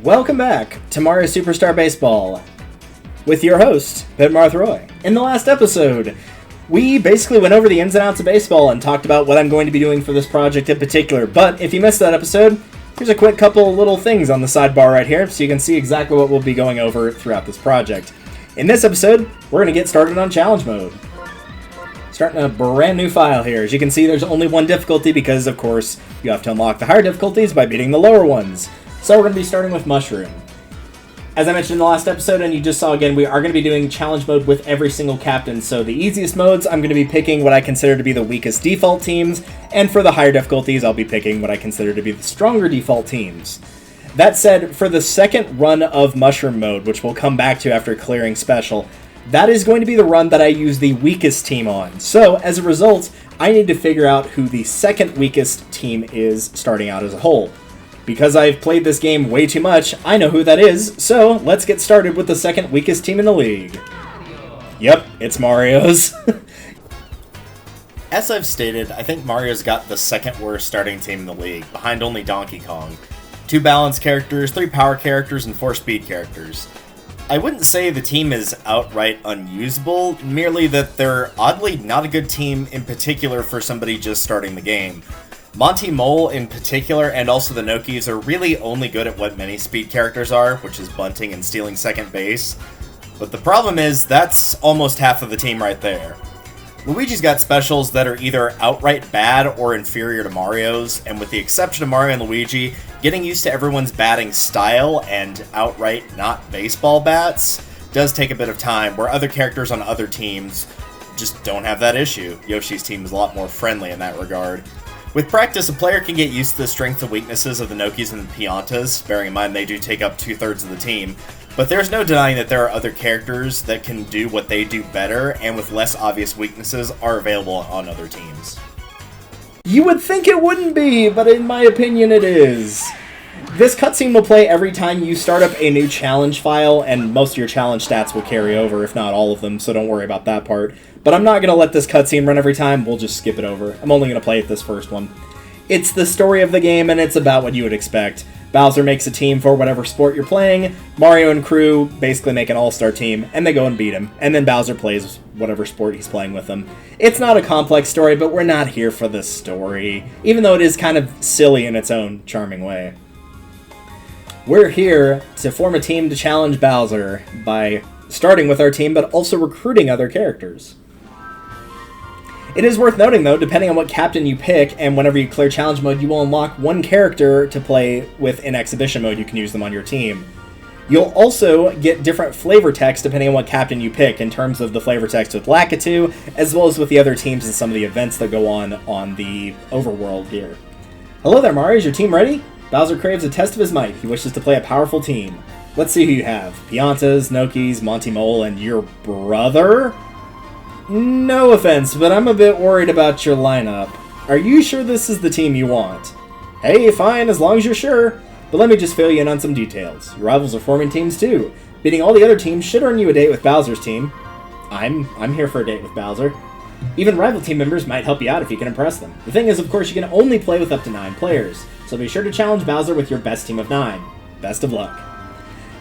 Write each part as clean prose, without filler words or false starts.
Welcome back to Mario Superstar Baseball with your host, Ben Marthroy. In the last episode, we basically went over the ins and outs of baseball and talked about what I'm going to be doing for this project in particular. But if you missed that episode, here's a quick couple little things on the sidebar right here so you can see exactly what we'll be going over throughout this project. In this episode, we're going to get started on challenge mode. Starting a brand new file here. As you can see, there's only one difficulty because, of course, you have to unlock the higher difficulties by beating the lower ones. So we're going to be starting with Mushroom. As I mentioned in the last episode, and you just saw again, we are going to be doing challenge mode with every single captain. So the easiest modes, I'm going to be picking what I consider to be the weakest default teams, and for the higher difficulties, I'll be picking what I consider to be the stronger default teams. That said, for the second run of Mushroom mode, which we'll come back to after clearing Special, that is going to be the run that I use the weakest team on. So, as a result, I need to figure out who the second weakest team is starting out as a whole. Because I've played this game way too much, I know who that is, so let's get started with the second weakest team in the league. Yep, it's Mario's. As I've stated, I think Mario's got the second worst starting team in the league, behind only Donkey Kong. 2 balance characters, 3 power characters, and 4 speed characters. I wouldn't say the team is outright unusable, merely that they're oddly not a good team in particular for somebody just starting the game. Monty Mole in particular, and also the Nokis, are really only good at what many speed characters are, which is bunting and stealing second base. But the problem is, that's almost half of the team right there. Luigi's got specials that are either outright bad or inferior to Mario's, and with the exception of Mario and Luigi, getting used to everyone's batting style and outright not baseball bats does take a bit of time, where other characters on other teams just don't have that issue. Yoshi's team is a lot more friendly in that regard. With practice, a player can get used to the strengths and weaknesses of the Nokis and the Piantas, bearing in mind they do take up 2/3 of the team, but there's no denying that there are other characters that can do what they do better, and with less obvious weaknesses are available on other teams. You would think it wouldn't be, but in my opinion it is. This cutscene will play every time you start up a new challenge file, and most of your challenge stats will carry over, if not all of them, so don't worry about that part. But I'm not going to let this cutscene run every time, we'll just skip it over. I'm only going to play it this first one. It's the story of the game, and it's about what you would expect. Bowser makes a team for whatever sport you're playing, Mario and crew basically make an all-star team, and they go and beat him, and then Bowser plays whatever sport he's playing with them. It's not a complex story, but we're not here for the story, even though it is kind of silly in its own charming way. We're here to form a team to challenge Bowser by starting with our team, but also recruiting other characters. It is worth noting, though, depending on what captain you pick, and whenever you clear challenge mode, you will unlock one character to play with in exhibition mode. You can use them on your team. You'll also get different flavor text depending on what captain you pick, in terms of the flavor text with Lakitu, as well as with the other teams and some of the events that go on the overworld here. Hello there, Mario. Is your team ready? Bowser craves a test of his might. He wishes to play a powerful team. Let's see who you have. Piantas, Nokis, Monty Mole, and your brother? No offense, but I'm a bit worried about your lineup. Are you sure this is the team you want? Hey, fine, as long as you're sure. But let me just fill you in on some details. Your rivals are forming teams too. Beating all the other teams should earn you a date with Bowser's team. I'm here for a date with Bowser. Even rival team members might help you out if you can impress them. The thing is, of course, you can only play with up to 9 players, so be sure to challenge Bowser with your best team of 9. Best of luck.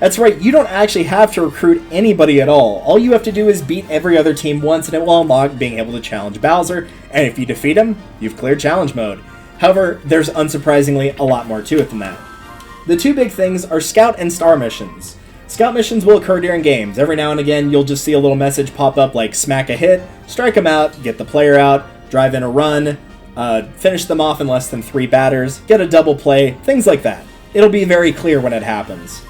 That's right, you don't actually have to recruit anybody at all. All you have to do is beat every other team once, and it will unlock being able to challenge Bowser, and if you defeat him, you've cleared challenge mode. However, there's unsurprisingly a lot more to it than that. The 2 big things are Scout and Star missions. Scout missions will occur during games. Every now and again, you'll just see a little message pop up like smack a hit, strike them out, get the player out, drive in a run, finish them off in less than 3 batters, get a double play, things like that. It'll be very clear when it happens.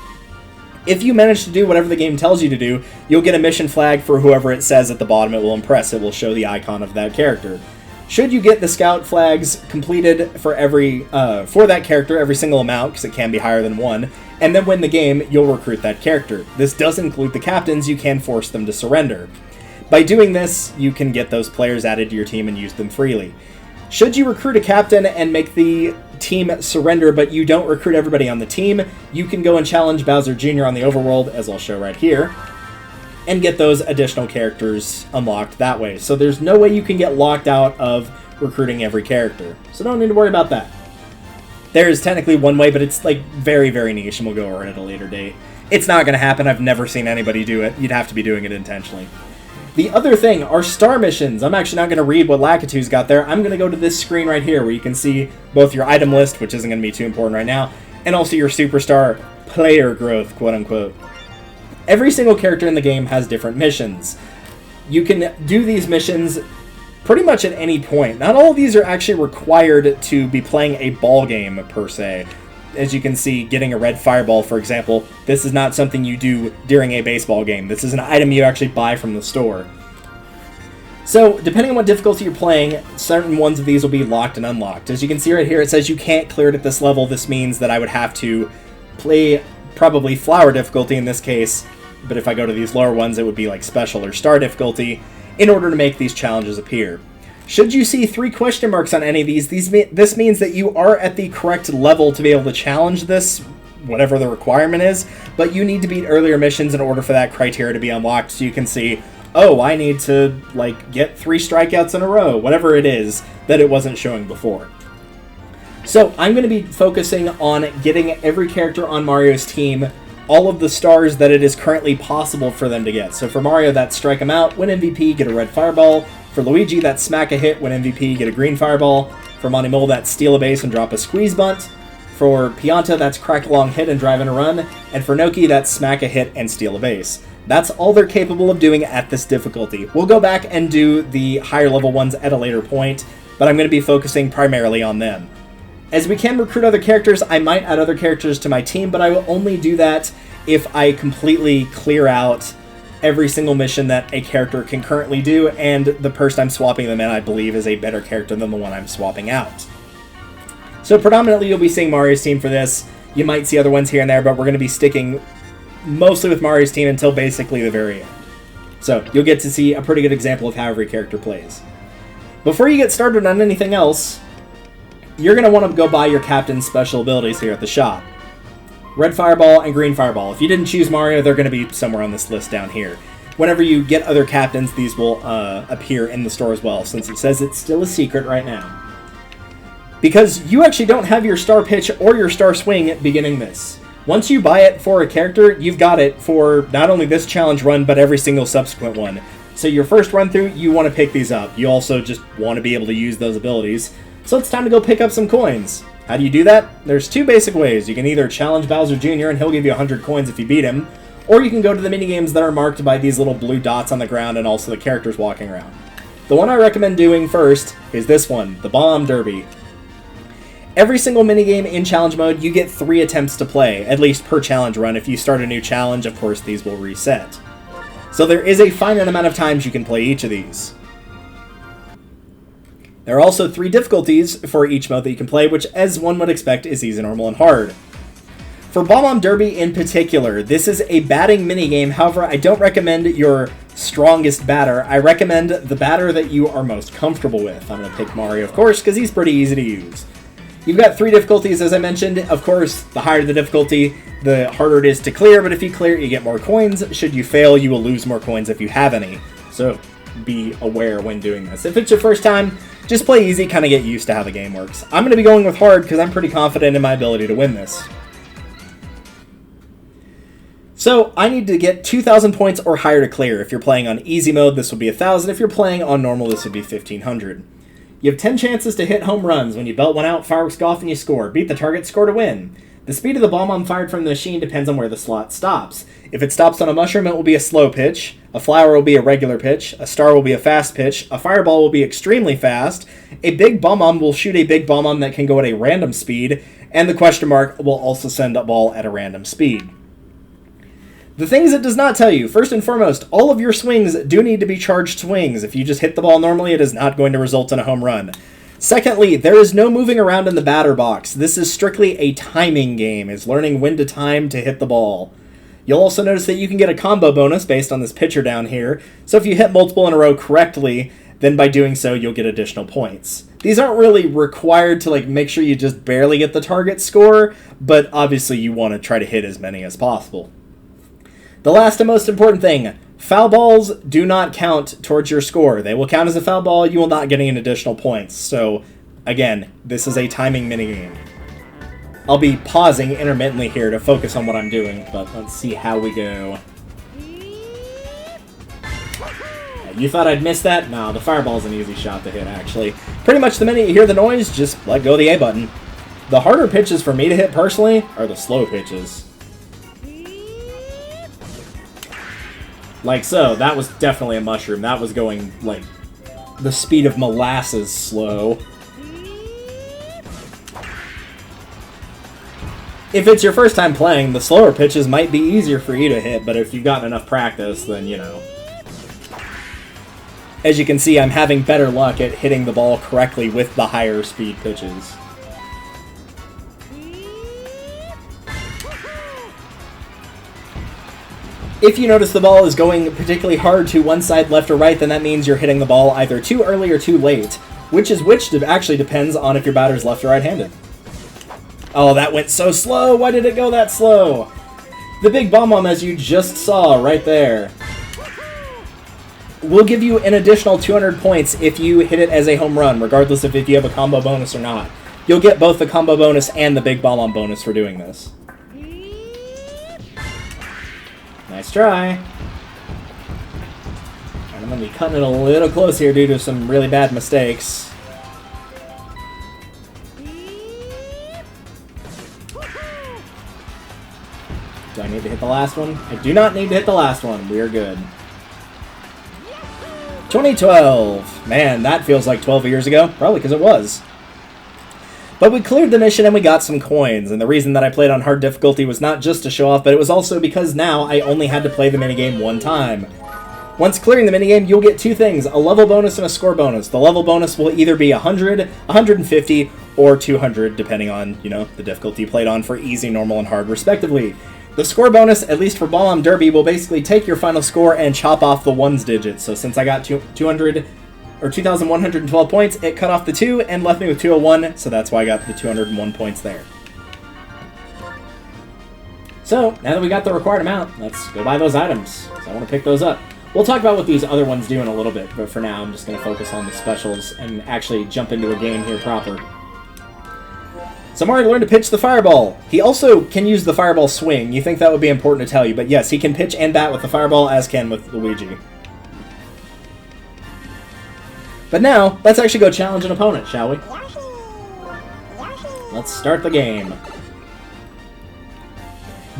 If you manage to do whatever the game tells you to do, you'll get a mission flag for whoever it says at the bottom it will impress. It will show the icon of that character. Should you get the scout flags completed for that character, every single amount, because it can be higher than 1, and then win the game, you'll recruit that character. This does include the captains. You can force them to surrender. By doing this, you can get those players added to your team and use them freely. Should you recruit a captain and make the team surrender, but you don't recruit everybody on the team, you can go and challenge Bowser Jr. on the overworld, as I'll show right here, and get those additional characters unlocked that way. So there's no way you can get locked out of recruiting every character. So don't need to worry about that. There's technically one way, but it's like very, very niche, and we'll go over it at a later date. It's not going to happen. I've never seen anybody do it. You'd have to be doing it intentionally. The other thing are star missions. I'm actually not going to read what Lakitu's got there. I'm going to go to this screen right here where you can see both your item list, which isn't going to be too important right now, and also your superstar player growth, quote-unquote. Every single character in the game has different missions. You can do these missions pretty much at any point. Not all of these are actually required to be playing a ball game, per se. As you can see, getting a red fireball, for example, this is not something you do during a baseball game. This is an item you actually buy from the store. So, depending on what difficulty you're playing, certain ones of these will be locked and unlocked. As you can see right here, it says you can't clear it at this level. This means that I would have to play probably flower difficulty in this case, but if I go to these lower ones, it would be like special or star difficulty in order to make these challenges appear. Should you see 3 question marks on any of these, this means that you are at the correct level to be able to challenge this, whatever the requirement is, but you need to beat earlier missions in order for that criteria to be unlocked, so you can see, oh, I need to, like, get 3 strikeouts in a row, whatever it is that it wasn't showing before. So, I'm going to be focusing on getting every character on Mario's team all of the stars that it is currently possible for them to get. So for Mario, that's strike him out, win MVP, get a red fireball. For Luigi, that's smack a hit, win MVP, get a green fireball. For Monty Mole, that's steal a base and drop a squeeze bunt. For Pianta, that's crack a long hit and drive in a run. And for Noki, that's smack a hit and steal a base. That's all they're capable of doing at this difficulty. We'll go back and do the higher level ones at a later point, but I'm going to be focusing primarily on them. As we can recruit other characters, I might add other characters to my team, but I will only do that if I completely clear out every single mission that a character can currently do, and the person I'm swapping them in, I believe, is a better character than the one I'm swapping out. So predominantly you'll be seeing Mario's team for this. You might see other ones here and there, but we're going to be sticking mostly with Mario's team until basically the very end. So you'll get to see a pretty good example of how every character plays. Before you get started on anything else, you're going to want to go buy your captain's special abilities here at the shop. Red Fireball and Green Fireball. If you didn't choose Mario, they're going to be somewhere on this list down here. Whenever you get other captains, these will appear in the store as well, since it says it's still a secret right now. Because you actually don't have your Star Pitch or your Star Swing beginning this. Once you buy it for a character, you've got it for not only this challenge run, but every single subsequent one. So your first run through, you want to pick these up. You also just want to be able to use those abilities. So it's time to go pick up some coins. How do you do that? There's 2 basic ways. You can either challenge Bowser Jr. and he'll give you 100 coins if you beat him, or you can go to the minigames that are marked by these little blue dots on the ground and also the characters walking around. The one I recommend doing first is this one, the Bomb Derby. Every single minigame in challenge mode, you get 3 attempts to play, at least per challenge run. If you start a new challenge, of course, these will reset. So there is a finite amount of times you can play each of these. There are also 3 difficulties for each mode that you can play, which, as one would expect, is easy, normal, and hard. For Bomb-Omb Derby in particular, this is a batting minigame. However, I don't recommend your strongest batter. I recommend the batter that you are most comfortable with. I'm going to pick Mario, of course, because he's pretty easy to use. You've got 3 difficulties, as I mentioned. Of course, the higher the difficulty, the harder it is to clear, but if you clear it, you get more coins. Should you fail, you will lose more coins if you have any. So be aware when doing this. If it's your first time, just play easy, kind of get used to how the game works. I'm going to be going with hard because I'm pretty confident in my ability to win this. So, I need to get 2,000 points or higher to clear. If you're playing on easy mode, this would be 1,000. If you're playing on normal, this would be 1,500. You have 10 chances to hit home runs. When you belt one out, fireworks go off and you score. Beat the target, score to win. The speed of the bomb fired from the machine depends on where the slot stops. If it stops on a mushroom, it will be a slow pitch. A flower will be a regular pitch. A star will be a fast pitch. A fireball will be extremely fast. A big Bomb-Omb will shoot a big Bomb-Omb that can go at a random speed. And the question mark will also send a ball at a random speed. The things it does not tell you, first and foremost, all of your swings do need to be charged swings. If you just hit the ball normally, it is not going to result in a home run. Secondly, there is no moving around in the batter box. This is strictly a timing game. It's learning when to time to hit the ball. You'll also notice that you can get a combo bonus based on this pitcher down here. So if you hit multiple in a row correctly, then by doing so, you'll get additional points. These aren't really required to make sure you just barely get the target score, but obviously you want to try to hit as many as possible. The last and most important thing, foul balls do not count towards your score. They will count as a foul ball. You will not get any additional points. So, again, this is a timing minigame. I'll be pausing intermittently here to focus on what I'm doing, but let's see how we go. You thought I'd miss that? No, the fireball's an easy shot to hit, actually. Pretty much the minute you hear the noise, just let go of the A button. The harder pitches for me to hit, personally, are the slow pitches. Like so, that was definitely a mushroom. That was going, like, the speed of molasses slow. If it's your first time playing, the slower pitches might be easier for you to hit, but if you've gotten enough practice, then, you know. As you can see, I'm having better luck at hitting the ball correctly with the higher speed pitches. If you notice the ball is going particularly hard to one side, left or right, then that means you're hitting the ball either too early or too late. Which actually depends on if your batter's left or right-handed. Oh, that went so slow! Why did it go that slow? The big Bomb-Omb, as you just saw right there, will give you an additional 200 points if you hit it as a home run, regardless of if you have a combo bonus or not. You'll get both the combo bonus and the big Bomb-Omb bonus for doing this. Nice try. And I'm going to be cutting it a little close here due to some really bad mistakes. Do I need to hit the last one? I do not need to hit the last one. We are good. 2012. Man, that feels like 12 years ago. Probably because it was. But we cleared the mission and we got some coins, and the reason that I played on hard difficulty was not just to show off, but it was also because now I only had to play the minigame one time. Once clearing the minigame, you'll get two things, a level bonus and a score bonus. The level bonus will either be 100, 150, or 200, depending on, you know, the difficulty you played on for easy, normal, and hard, respectively. The score bonus, at least for Bomb-Omb Derby, will basically take your final score and chop off the ones digit. So since I got 2,112 points, it cut off the 2 and left me with 201, so that's why I got the 201 points there. So, now that we got the required amount, let's go buy those items, so I want to pick those up. We'll talk about what these other ones do in a little bit, but for now I'm just going to focus on the specials and actually jump into a game here proper. So Mario learned to pitch the fireball. He also can use the fireball swing. You think that would be important to tell you, but yes, he can pitch and bat with the fireball, as can with Luigi. But now, let's actually go challenge an opponent, shall we? Let's start the game.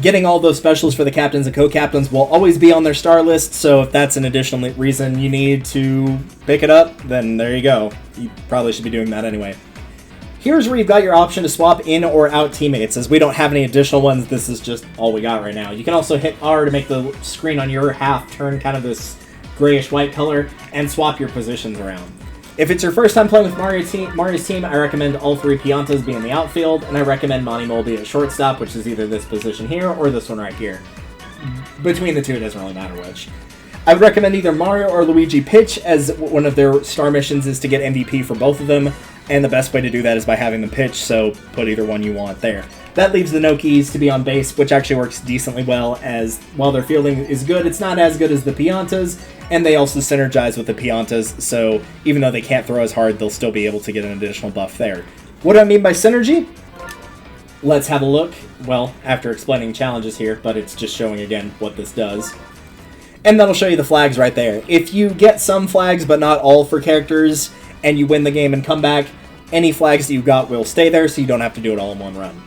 Getting all those specials for the captains and co-captains will always be on their star list, so if that's an additional reason you need to pick it up, then there you go. You probably should be doing that anyway. Here's where you've got your option to swap in or out teammates. As we don't have any additional ones, this is just all we got right now. You can also hit R to make the screen on your half turn kind of this grayish-white color and swap your positions around. If it's your first time playing with Mario's team, I recommend all three Piantas be in the outfield, and I recommend Monty be at shortstop, which is either this position here or this one right here. Between the two, it doesn't really matter which. I would recommend either Mario or Luigi pitch, as one of their star missions is to get MVP for both of them, and the best way to do that is by having them pitch, so put either one you want there. That leaves the Nokis to be on base, which actually works decently well, as while their fielding is good, it's not as good as the Piantas, and they also synergize with the Piantas, so even though they can't throw as hard, they'll still be able to get an additional buff there. What do I mean by synergy? Let's have a look. Well, after explaining challenges here, but it's just showing again what this does. And that'll show you the flags right there. If you get some flags, but not all for characters, and you win the game and come back, any flags that you got will stay there, so you don't have to do it all in one run.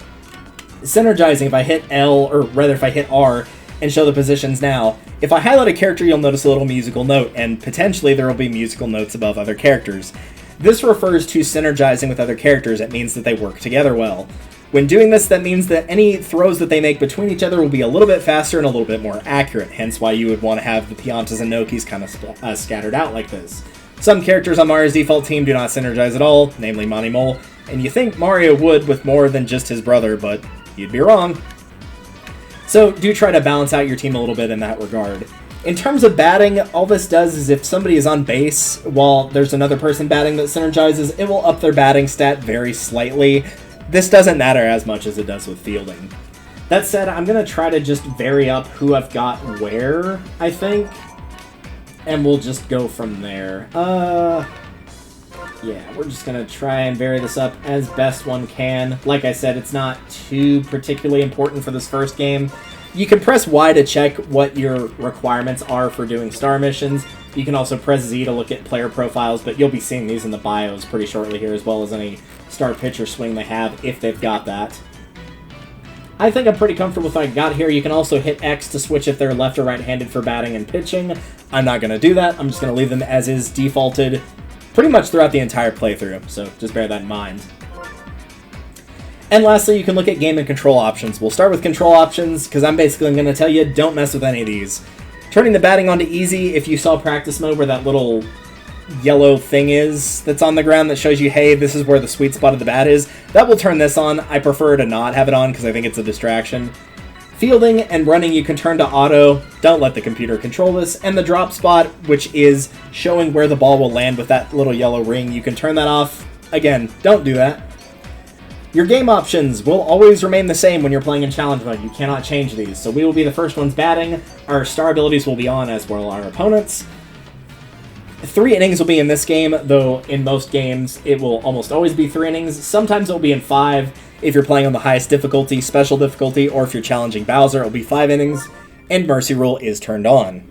Synergizing, if I hit L, or rather if I hit R, and show the positions now, if I highlight a character, you'll notice a little musical note, and potentially there will be musical notes above other characters. This refers to synergizing with other characters. It means that they work together well. When doing this, that means that any throws that they make between each other will be a little bit faster and a little bit more accurate, hence why you would want to have the Piantas and Nokis kind of scattered out like this. Some characters on Mario's default team do not synergize at all, namely Monty Mole, and you think Mario would with more than just his brother, but you'd be wrong. So do try to balance out your team a little bit in that regard. In terms of batting, all this does is if somebody is on base while there's another person batting that synergizes, it will up their batting stat very slightly. This doesn't matter as much as it does with fielding. That said, I'm going to try to just vary up who I've got where, I think. And we'll just go from there. Yeah, we're just going to try and vary this up as best one can. Like I said, it's not too particularly important for this first game. You can press Y to check what your requirements are for doing star missions. You can also press Z to look at player profiles, but you'll be seeing these in the bios pretty shortly here, as well as any star pitcher swing they have, if they've got that. I think I'm pretty comfortable with what I got here. You can also hit X to switch if they're left or right-handed for batting and pitching. I'm not going to do that. I'm just going to leave them as is defaulted pretty much throughout the entire playthrough, so just bear that in mind. And lastly, you can look at game and control options. We'll start with control options, because I'm basically going to tell you, don't mess with any of these. Turning the batting on to easy, if you saw practice mode where that little yellow thing is that's on the ground that shows you, hey, this is where the sweet spot of the bat is, that will turn this on. I prefer to not have it on because I think it's a distraction. Fielding and running you can turn to auto. Don't let the computer control this. And the drop spot, which is showing where the ball will land with that little yellow ring, you can turn that off. Again, don't do that. Your game options will always remain the same when you're playing in challenge mode. You cannot change these. So we will be the first ones batting. Our star abilities will be on, as will our opponents. 3 innings will be in this game, though in most games it will almost always be 3 innings. Sometimes it will be in 5 if you're playing on the highest difficulty, special difficulty, or if you're challenging Bowser, it will be 5 innings, and Mercy Rule is turned on.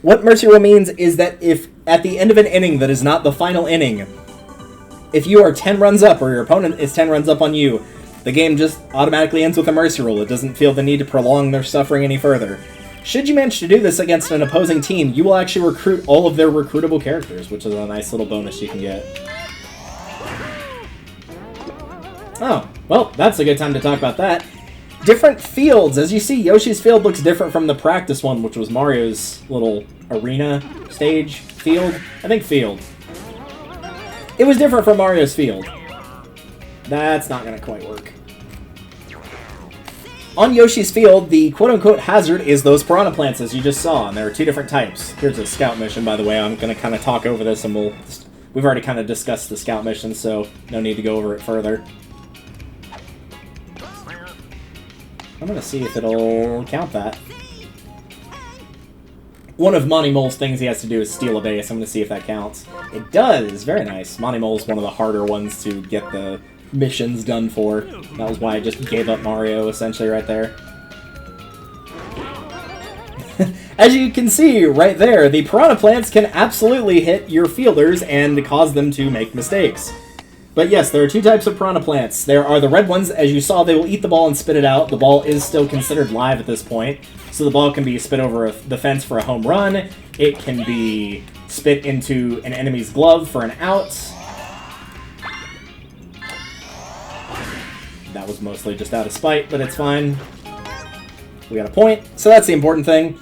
What Mercy Rule means is that if at the end of an inning that is not the final inning, if you are 10 runs up or your opponent is 10 runs up on you, the game just automatically ends with a Mercy Rule. It doesn't feel the need to prolong their suffering any further. Should you manage to do this against an opposing team, you will actually recruit all of their recruitable characters, which is a nice little bonus you can get. Oh, well, that's a good time to talk about that. Different fields. As you see, Yoshi's field looks different from the practice one, which was Mario's little arena stage field. I think field. It was different from Mario's field. That's not going to quite work. On Yoshi's field, the quote-unquote hazard is those piranha plants, as you just saw, and there are 2 different types. Here's a scout mission, by the way. I'm going to kind of talk over this, and we've already kind of discussed the scout mission, so no need to go over it further. I'm going to see if it'll count that. One of Monty Mole's things he has to do is steal a base. I'm going to see if that counts. It does! Very nice. Monty Mole's one of the harder ones to get the missions done for. That was why I just gave up Mario, essentially, right there. As you can see right there, the piranha plants can absolutely hit your fielders and cause them to make mistakes. But yes, there are 2 types of piranha plants. There are the red ones. As you saw, they will eat the ball and spit it out. The ball is still considered live at this point, so the ball can be spit over the fence for a home run. It can be spit into an enemy's glove for an out. That was mostly just out of spite, but it's fine. We got a point, so that's the important thing.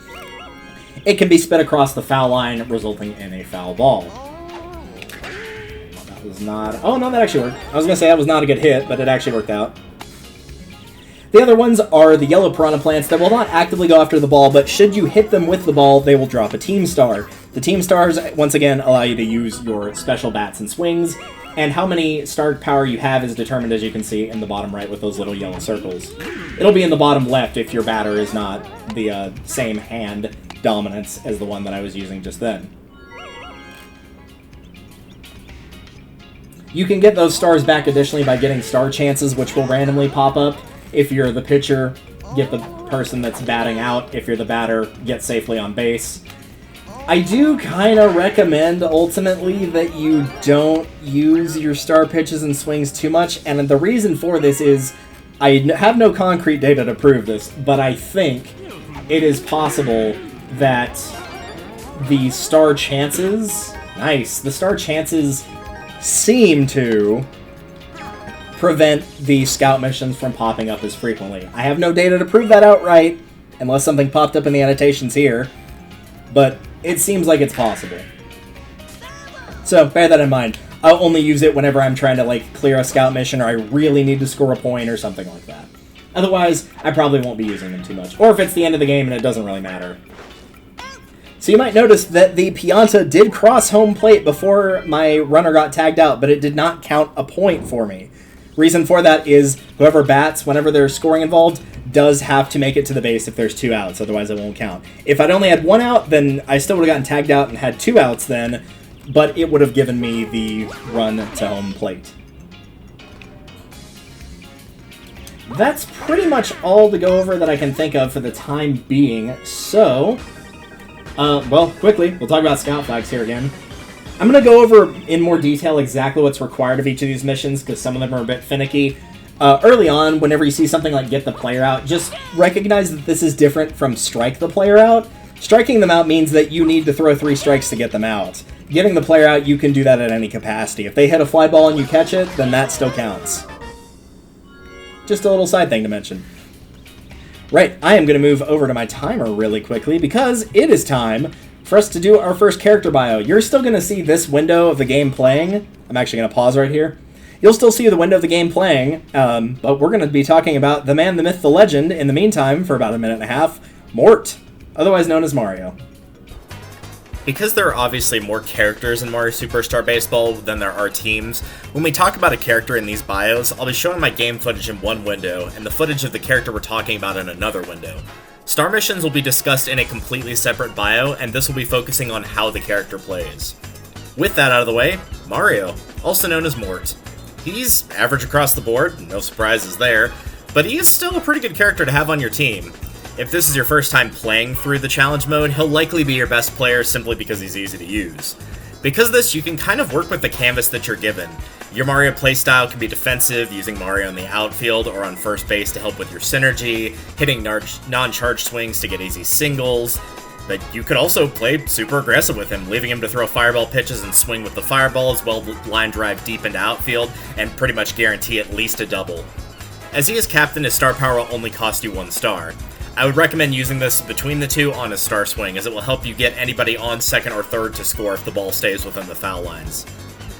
It can be spit across the foul line, resulting in a foul ball. That was not... Oh, no, that actually worked. I was going to say that was not a good hit, but it actually worked out. The other ones are the yellow piranha plants that will not actively go after the ball, but should you hit them with the ball, they will drop a team star. The team stars, once again, allow you to use your special bats and swings, and how many star power you have is determined, as you can see, in the bottom right with those little yellow circles. It'll be in the bottom left if your batter is not the same hand dominance as the one that I was using just then. You can get those stars back additionally by getting star chances, which will randomly pop up. If you're the pitcher, get the person that's batting out. If you're the batter, get safely on base. I do kind of recommend, ultimately, that you don't use your star pitches and swings too much, and the reason for this is, I have no concrete data to prove this, but I think it is possible that the star chances... Nice. The star chances seem to prevent the scout missions from popping up as frequently. I have no data to prove that outright, unless something popped up in the annotations here, but it seems like it's possible. So, bear that in mind. I'll only use it whenever I'm trying to, like, clear a scout mission, or I really need to score a point, or something like that. Otherwise, I probably won't be using them too much. Or if it's the end of the game and it doesn't really matter. So you might notice that the Pianta did cross home plate before my runner got tagged out, but it did not count a point for me. Reason for that is whoever bats, whenever there's scoring involved, does have to make it to the base if there's 2 outs, otherwise it won't count. If I'd only had 1 out, then I still would have gotten tagged out and had 2 outs then, but it would have given me the run to home plate. That's pretty much all to go over that I can think of for the time being, so... well, quickly, we'll talk about scout flags here again. I'm going to go over in more detail exactly what's required of each of these missions, because some of them are a bit finicky. Early on, whenever you see something like Get the Player Out, just recognize that this is different from Strike the Player Out. Striking them out means that you need to throw 3 strikes to get them out. Getting the player out, you can do that at any capacity. If they hit a fly ball and you catch it, then that still counts. Just a little side thing to mention. Right, I am going to move over to my timer really quickly because it is time for us to do our first character bio. You're still going to see this window of the game playing. I'm actually going to pause right here. You'll still see the window of the game playing, but we're going to be talking about the man, the myth, the legend in the meantime for about a minute and a half, Mort, otherwise known as Mario. Because there are obviously more characters in Mario Superstar Baseball than there are teams, when we talk about a character in these bios, I'll be showing my game footage in one window, and the footage of the character we're talking about in another window. Star missions will be discussed in a completely separate bio, and this will be focusing on how the character plays. With that out of the way, Mario, also known as Mort. He's average across the board, no surprises there, but he is still a pretty good character to have on your team. If this is your first time playing through the challenge mode, he'll likely be your best player simply because he's easy to use. Because of this, you can kind of work with the canvas that you're given. Your Mario playstyle can be defensive, using Mario in the outfield or on first base to help with your synergy, hitting non-charge swings to get easy singles, but you could also play super aggressive with him, leaving him to throw fireball pitches and swing with the fireball as well as line drive deep into outfield and pretty much guarantee at least a double. As he is captain, his star power will only cost you 1 star. I would recommend using this between the two on a star swing, as it will help you get anybody on second or third to score if the ball stays within the foul lines.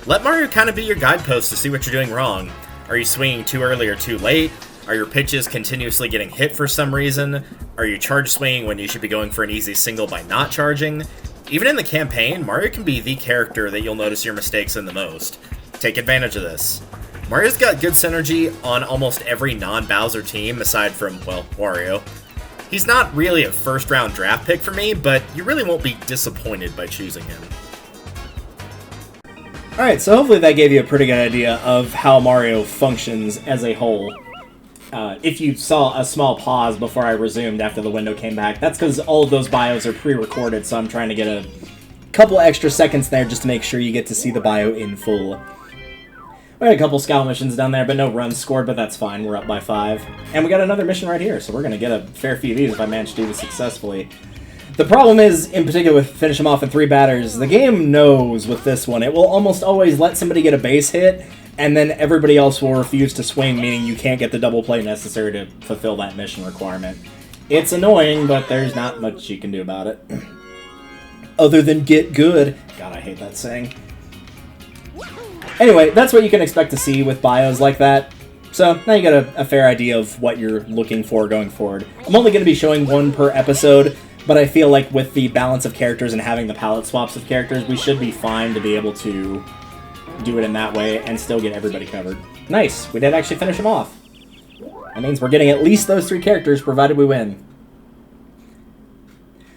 Let Mario kind of be your guidepost to see what you're doing wrong. Are you swinging too early or too late? Are your pitches continuously getting hit for some reason? Are you charge swinging when you should be going for an easy single by not charging? Even in the campaign, Mario can be the character that you'll notice your mistakes in the most. Take advantage of this. Mario's got good synergy on almost every non-Bowser team aside from, well, Wario. He's not really a first-round draft pick for me, but you really won't be disappointed by choosing him. Alright, so hopefully that gave you a pretty good idea of how Mario functions as a whole. If you saw a small pause before I resumed after the window came back, that's because all of those bios are pre-recorded, so I'm trying to get a couple extra seconds there just to make sure you get to see the bio in full. We had a couple scout missions down there, but no runs scored, but that's fine. We're up by 5. And we got another mission right here, so we're going to get a fair few of these if I manage to do this successfully. The problem is, in particular with finish them off in 3 batters, the game knows with this one. It will almost always let somebody get a base hit, and then everybody else will refuse to swing, meaning you can't get the double play necessary to fulfill that mission requirement. It's annoying, but there's not much you can do about it. Other than get good. God, I hate that saying. Anyway, that's what you can expect to see with bios like that. So, now you got a fair idea of what you're looking for going forward. I'm only going to be showing 1 per episode, but I feel like with the balance of characters and having the palette swaps of characters, we should be fine to be able to do it in that way and still get everybody covered. Nice, we did actually finish them off. That means we're getting at least those 3 characters, provided we win.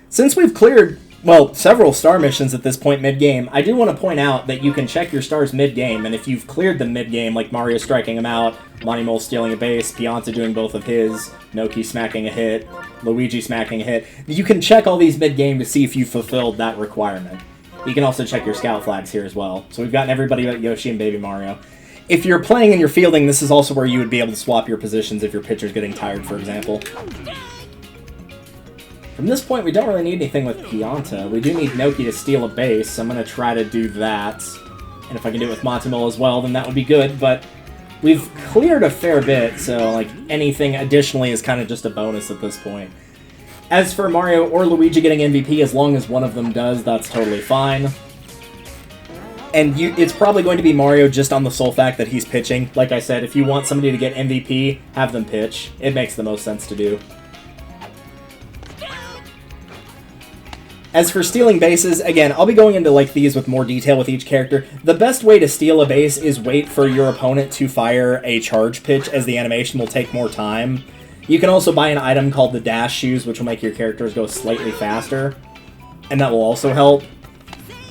Since we've cleared, well, several star missions at this point mid-game, I do want to point out that you can check your stars mid-game, and if you've cleared them mid-game, like Mario striking them out, Monty Mole stealing a base, Pianta doing both of his, Noki smacking a hit, Luigi smacking a hit, you can check all these mid-game to see if you fulfilled that requirement. You can also check your scout flags here as well. So we've gotten everybody but Yoshi and Baby Mario. If you're playing and you're fielding, this is also where you would be able to swap your positions if your pitcher's getting tired, for example. From this point, we don't really need anything with Pianta. We do need Noki to steal a base, so I'm going to try to do that. And if I can do it with Montemol as well, then that would be good, but we've cleared a fair bit, so like anything additionally is kind of just a bonus at this point. As for Mario or Luigi getting MVP, as long as one of them does, that's totally fine. And it's probably going to be Mario just on the sole fact that he's pitching. Like I said, if you want somebody to get MVP, have them pitch. It makes the most sense to do. As for stealing bases, again, I'll be going into like these with more detail with each character. The best way to steal a base is wait for your opponent to fire a charge pitch, as the animation will take more time. You can also buy an item called the Dash Shoes, which will make your characters go slightly faster, and that will also help.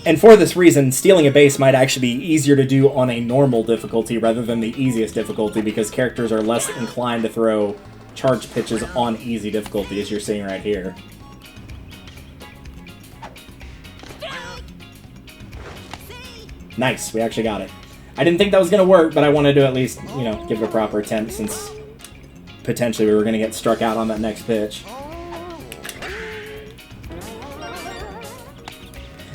And for this reason, stealing a base might actually be easier to do on a normal difficulty rather than the easiest difficulty, because characters are less inclined to throw charge pitches on easy difficulty, as you're seeing right here. Nice, we actually got it. I didn't think that was going to work, but I wanted to at least, you know, give it a proper attempt, since potentially we were going to get struck out on that next pitch.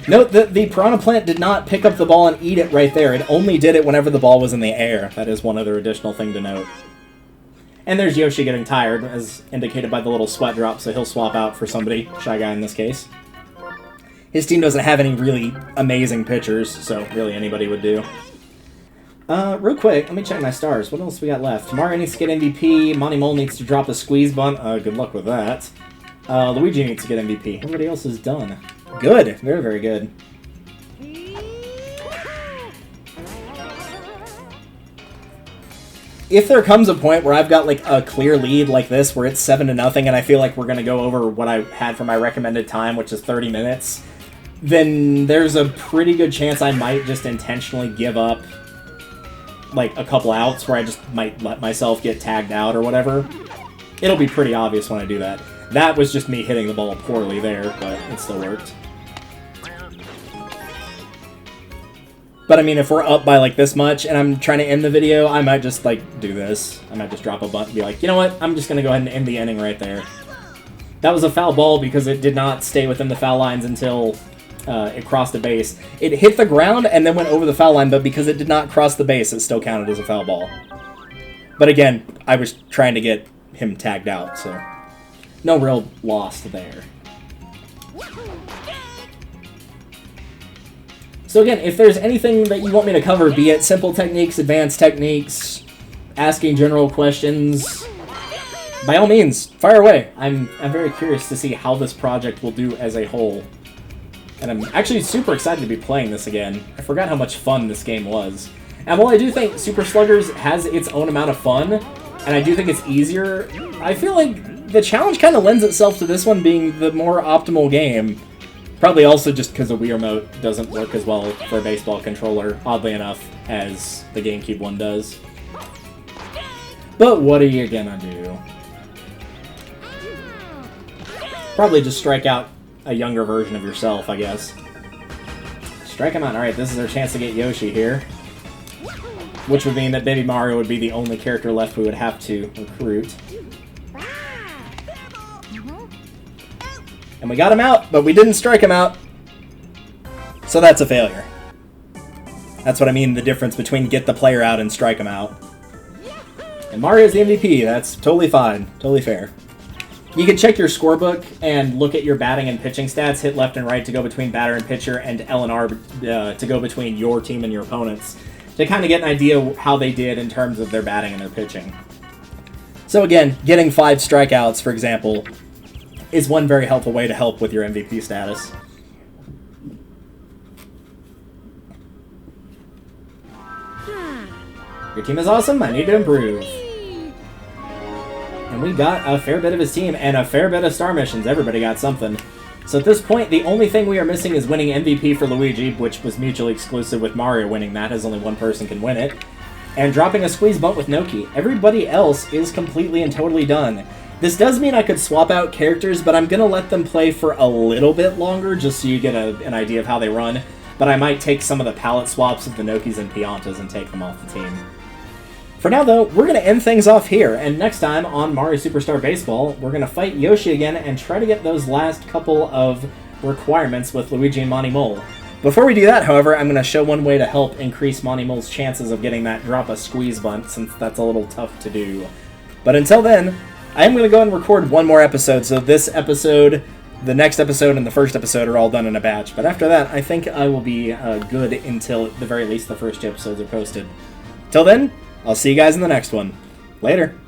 Note that the Piranha Plant did not pick up the ball and eat it right there. It only did it whenever the ball was in the air. That is one other additional thing to note. And there's Yoshi getting tired, as indicated by the little sweat drop, so he'll swap out for somebody, Shy Guy in this case. His team doesn't have any really amazing pitchers, so really anybody would do. Real quick, let me check my stars. What else we got left? Mario needs to get MVP. Monty Mole needs to drop a squeeze bunt. Good luck with that. Luigi needs to get MVP. Everybody else is done. Good. Very, very good. If there comes a point where I've got like a clear lead like this, where it's 7-0, and I feel like we're going to go over what I had for my recommended time, which is 30 minutes, then there's a pretty good chance I might just intentionally give up like a couple outs where I just might let myself get tagged out or whatever. It'll be pretty obvious when I do that. That was just me hitting the ball poorly there, but it still worked. But I mean, if we're up by like this much and I'm trying to end the video, I might just like do this. I might just drop a bunt and be like, you know what? I'm just going to go ahead and end the inning right there. That was a foul ball because it did not stay within the foul lines until it crossed the base. It hit the ground and then went over the foul line, but because it did not cross the base, it still counted as a foul ball. But again, I was trying to get him tagged out, so no real loss there. So again, if there's anything that you want me to cover, be it simple techniques, advanced techniques, asking general questions, by all means, fire away. I'm very curious to see how this project will do as a whole. And I'm actually super excited to be playing this again. I forgot how much fun this game was. And while I do think Super Sluggers has its own amount of fun, and I do think it's easier, I feel like the challenge kind of lends itself to this one being the more optimal game. Probably also just because the Wii Remote doesn't work as well for a baseball controller, oddly enough, as the GameCube one does. But what are you gonna do? Probably just strike out a younger version of yourself, I guess. Strike him out. Alright, this is our chance to get Yoshi here. Which would mean that Baby Mario would be the only character left we would have to recruit. And we got him out, but we didn't strike him out. So that's a failure. That's what I mean, the difference between get the player out and strike him out. And Mario's the MVP. That's totally fine. Totally fair. You can check your scorebook and look at your batting and pitching stats. Hit left and right to go between batter and pitcher, and L and R to go between your team and your opponents, to kind of get an idea how they did in terms of their batting and their pitching. So again, getting 5 strikeouts, for example, is one very helpful way to help with your MVP status. Your team is awesome, I need to improve. And we got a fair bit of his team, and a fair bit of star missions. Everybody got something. So at this point, the only thing we are missing is winning MVP for Luigi, which was mutually exclusive with Mario winning that, as only one person can win it. And dropping a squeeze bunt with Noki. Everybody else is completely and totally done. This does mean I could swap out characters, but I'm going to let them play for a little bit longer, just so you get an idea of how they run. But I might take some of the palette swaps of the Nokis and Piantas and take them off the team. For now, though, we're going to end things off here, and next time on Mario Superstar Baseball, we're going to fight Yoshi again and try to get those last couple of requirements with Luigi and Monty Mole. Before we do that, however, I'm going to show one way to help increase Monty Mole's chances of getting that drop a squeeze bunt, since that's a little tough to do. But until then, I am going to go and record one more episode, so this episode, the next episode, and the first episode are all done in a batch. But after that, I think I will be good until, at the very least, the first 2 episodes are posted. Till then, I'll see you guys in the next one. Later.